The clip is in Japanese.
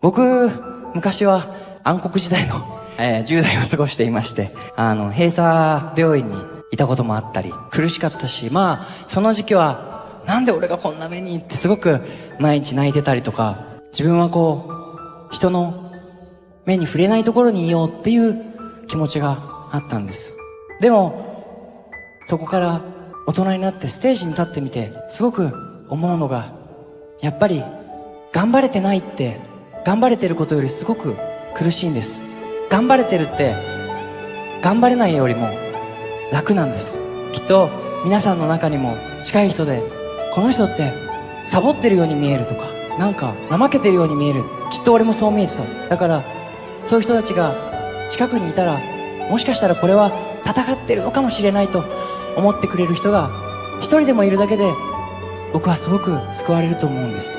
僕、昔は暗黒時代の、10代を過ごしていまして、閉鎖病院にいたこともあったり、苦しかったし、その時期は、なんで俺がこんな目にってすごく毎日泣いてたりとか、自分は人の目に触れないところにいようっていう気持ちがあったんです。でも、そこから大人になってステージに立ってみて、すごく思うのが、やっぱり、頑張れてないって、頑張れてることよりすごく苦しいんです。頑張れてるって、頑張れないよりも楽なんです。きっと皆さんの中にも近い人で、この人ってサボってるように見えるとか、なんか怠けてるように見える。きっと俺もそう見えてた。だから、そういう人たちが近くにいたら、もしかしたらこれは戦ってるのかもしれないと思ってくれる人が一人でもいるだけで、僕はすごく救われると思うんです。